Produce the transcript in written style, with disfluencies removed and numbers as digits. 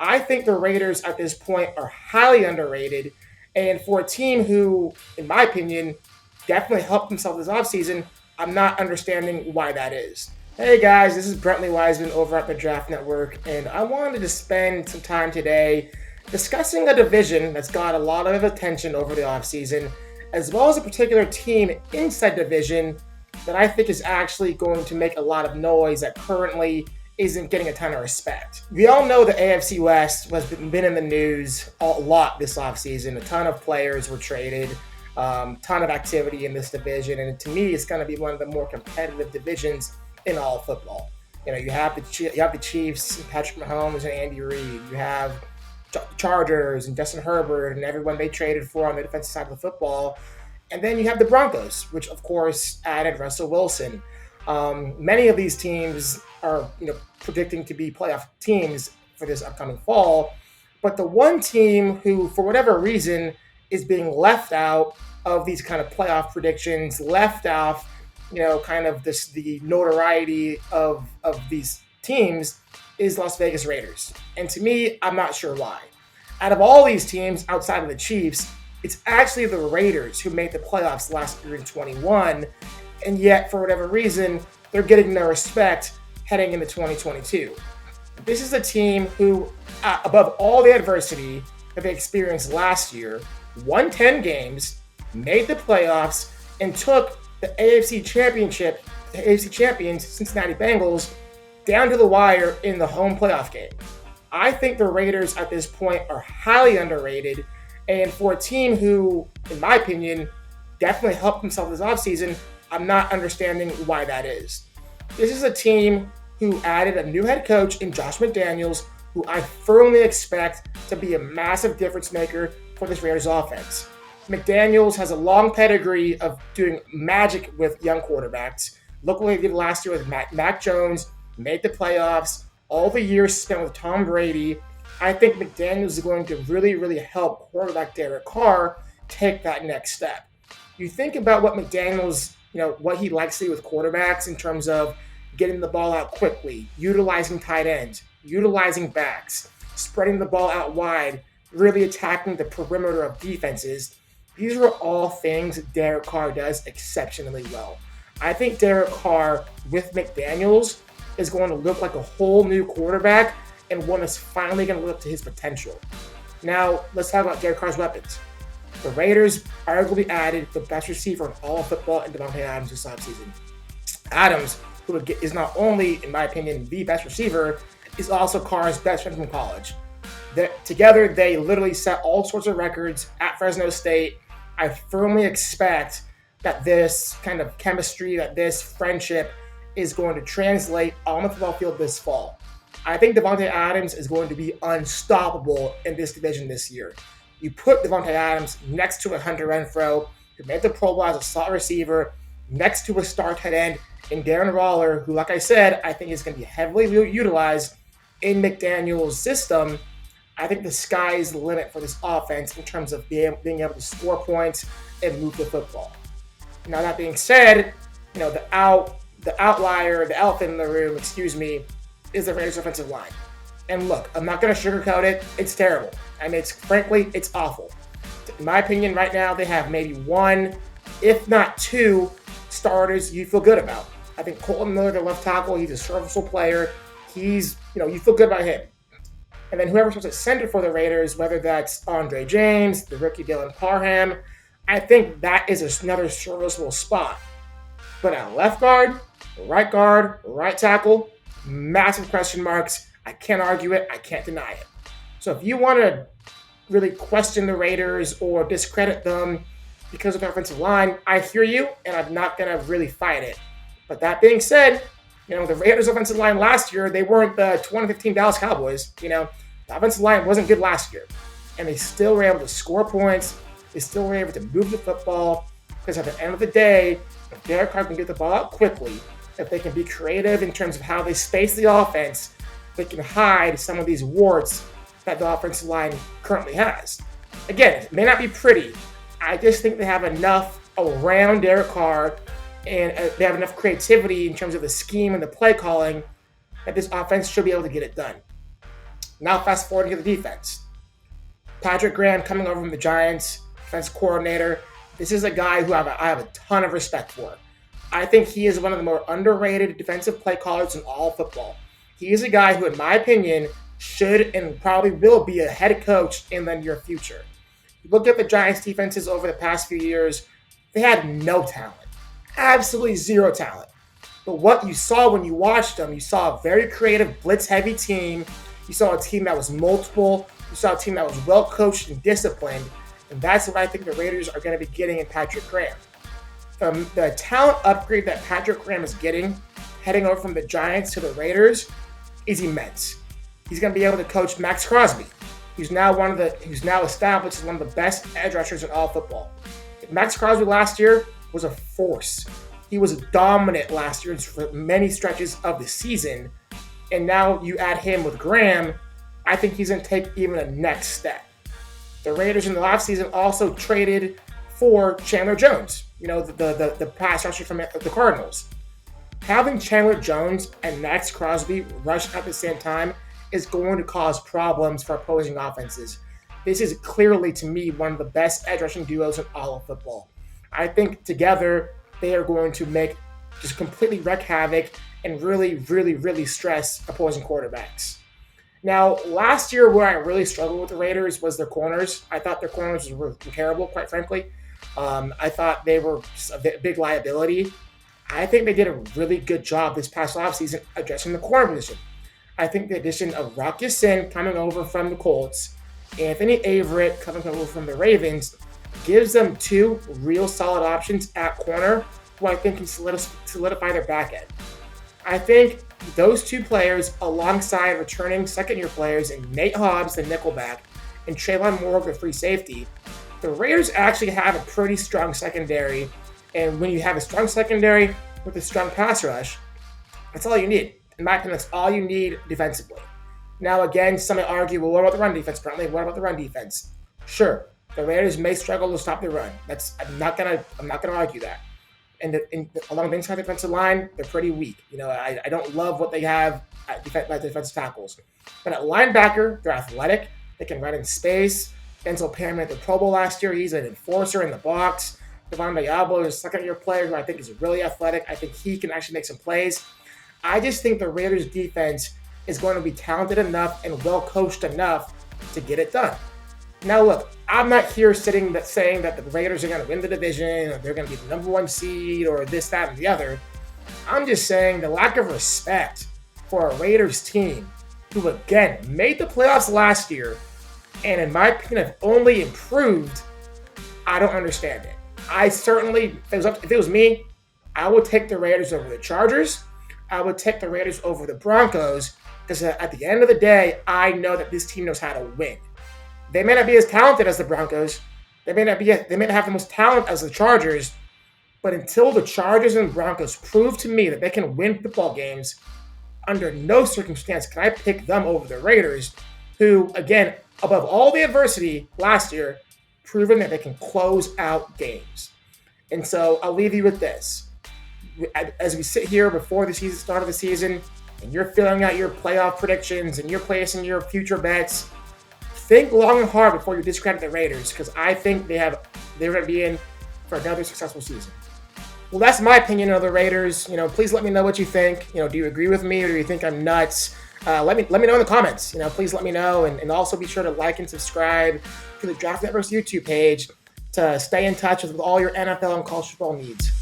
I think the Raiders at this point are highly underrated. And for a team who, in my opinion, definitely helped themselves this offseason, I'm not understanding why that is. Hey guys, this is Brentley Weissman over at the Draft Network, and I wanted to spend some time today discussing a division that's got a lot of attention over the offseason, as well as a particular team inside division that I think is actually going to make a lot of noise that currently isn't getting a ton of respect. We all know the AFC West has been in the news a lot this offseason. A ton of players were traded, ton of activity in this division, and to me, it's going to be one of the more competitive divisions in all of football. You have the Chiefs, Patrick Mahomes, and Andy Reid. You have Chargers and Justin Herbert and everyone they traded for on the defensive side of the football. And then you have the Broncos, which of course added Russell Wilson. Many of these teams are predicting to be playoff teams for this upcoming fall. But the one team who, for whatever reason, is being left out of these kind of playoff predictions, left off, kind of the notoriety of these teams is Las Vegas Raiders. And to me, I'm not sure why. Out of all these teams outside of the Chiefs, it's actually the Raiders who made the playoffs last year in 21, and yet for whatever reason, they're getting their respect heading into 2022. This is a team who, above all the adversity that they experienced last year, won 10 games, made the playoffs, and took the AFC Championship, the AFC champions, Cincinnati Bengals, down to the wire in the home playoff game. I think the Raiders at this point are highly underrated, and for a team who, in my opinion, definitely helped themselves this offseason, I'm not understanding why that is. This is a team who added a new head coach in Josh McDaniels, who I firmly expect to be a massive difference maker for this Raiders offense. McDaniels has a long pedigree of doing magic with young quarterbacks. Look what he did last year with Mac Jones, made the playoffs, all the years spent with Tom Brady. I think McDaniels is going to really, really help quarterback Derek Carr take that next step. You think about what McDaniels, what he likes to do with quarterbacks in terms of getting the ball out quickly, utilizing tight ends, utilizing backs, spreading the ball out wide, really attacking the perimeter of defenses. These are all things Derek Carr does exceptionally well. I think Derek Carr with McDaniels is going to look like a whole new quarterback and one that's finally going to live up to his potential. Now, let's talk about Derek Carr's weapons. The Raiders arguably added the best receiver in all of football in Davante Adams this offseason. Adams, who is not only, in my opinion, the best receiver, is also Carr's best friend from college. Together, they literally set all sorts of records at Fresno State. I firmly expect that this kind of chemistry, that this friendship is going to translate on the football field this fall. I think Davante Adams is going to be unstoppable in this division this year. You put Davante Adams next to a Hunter Renfrow, who made the Pro Bowl as a slot receiver, next to a star tight end in Darren Waller, who, like I said, I think is going to be heavily utilized in McDaniel's system. I think the sky is the limit for this offense in terms of being able to score points and move the football. Now, that being said, the outlier, the elephant in the room, is the Raiders' offensive line. And look, I'm not going to sugarcoat it. It's terrible. I mean, frankly, it's awful. In my opinion, right now, they have maybe one, if not two, starters you feel good about. I think Colton Miller, the left tackle, he's a serviceable player. You feel good about him. And then whoever starts at center for the Raiders, whether that's Andre James, the rookie Dylan Parham, I think that is another serviceable spot. But at left guard, right tackle, massive question marks. I can't argue it. I can't deny it. So if you want to really question the Raiders or discredit them because of their offensive line, I hear you, and I'm not going to really fight it. But that being said, the Raiders' offensive line last year, they weren't the 2015 Dallas Cowboys. The offensive line wasn't good last year. And they still were able to score points. They still were able to move the football. Because at the end of the day, if Derek Carr can get the ball out quickly, if they can be creative in terms of how they space the offense, they can hide some of these warts that the offensive line currently has. Again, it may not be pretty. I just think they have enough around Derek Carr and they have enough creativity in terms of the scheme and the play calling that this offense should be able to get it done. Now fast forward to the defense. Patrick Graham coming over from the Giants, defense coordinator. This is a guy who I have a ton of respect for. I think he is one of the more underrated defensive play callers in all football. He is a guy who, in my opinion, should and probably will be a head coach in the near future. You look at the Giants' defenses over the past few years, they had no talent. Absolutely zero talent. But what you saw when you watched them, you saw a very creative, blitz-heavy team. You saw a team that was multiple. You saw a team that was well-coached and disciplined. And that's what I think the Raiders are going to be getting in Patrick Graham. The talent upgrade that Patrick Graham is getting, heading over from the Giants to the Raiders, is immense. He's going to be able to coach Max Crosby, who's now established as one of the best edge rushers in all football. Max Crosby last year was a force. He was dominant last year for many stretches of the season, and now you add him with Graham, I think he's going to take even a next step. The Raiders in the offseason also traded for Chandler Jones, the pass rusher from the Cardinals. Having Chandler Jones and Max Crosby rush at the same time is going to cause problems for opposing offenses. This is clearly, to me, one of the best edge rushing duos in all of football. I think together they are going to just completely wreak havoc and really, really, really stress opposing quarterbacks. Now, last year where I really struggled with the Raiders was their corners. I thought their corners were terrible, quite frankly. I thought they were just a big liability. I think they did a really good job this past offseason addressing the corner position. I think the addition of Rock Ya-Sin coming over from the Colts, Anthony Averett coming over from the Ravens, gives them two real solid options at corner who I think can solidify their back end. I think those two players, alongside returning second-year players in Nate Hobbs, the nickelback, and Traylon Moore, the free safety, the Raiders actually have a pretty strong secondary. And when you have a strong secondary with a strong pass rush, that's all you need. In my opinion, that's all you need defensively. Now, again, some may argue, well, what about the run defense, Brentley? What about the run defense? Sure, the Raiders may struggle to stop the run. I'm not gonna argue that. And along the inside defensive line, they're pretty weak. I don't love what they have at defensive tackles. But at linebacker, they're athletic. They can run in space. Denzel Perryman at the Pro Bowl last year, he's an enforcer in the box. Devon Diablo is a second-year player who I think is really athletic. I think he can actually make some plays. I just think the Raiders' defense is going to be talented enough and well-coached enough to get it done. Now, look, I'm not here saying that the Raiders are going to win the division or they're going to be the number one seed or this, that, and the other. I'm just saying the lack of respect for a Raiders team who, again, made the playoffs last year and, in my opinion, have only improved. I don't understand it. I certainly, if it was me, I would take the Raiders over the Chargers. I would take the Raiders over the Broncos because at the end of the day, I know that this team knows how to win. They may not be as talented as the Broncos. They may not have the most talent as the Chargers. But until the Chargers and Broncos prove to me that they can win football games, under no circumstance can I pick them over the Raiders, who, again, above all the adversity last year, proven that they can close out games. And so I'll leave you with this. As we sit here before the start of the season, and you're filling out your playoff predictions and you're placing your future bets, think long and hard before you discredit the Raiders, because I think they're going to be in for another successful season. Well, that's my opinion of the Raiders. Please let me know what you think. Do you agree with me or do you think I'm nuts? Let me know in the comments. Please let me know, and also be sure to like and subscribe to the Draft Network's YouTube page to stay in touch with all your NFL and college football needs.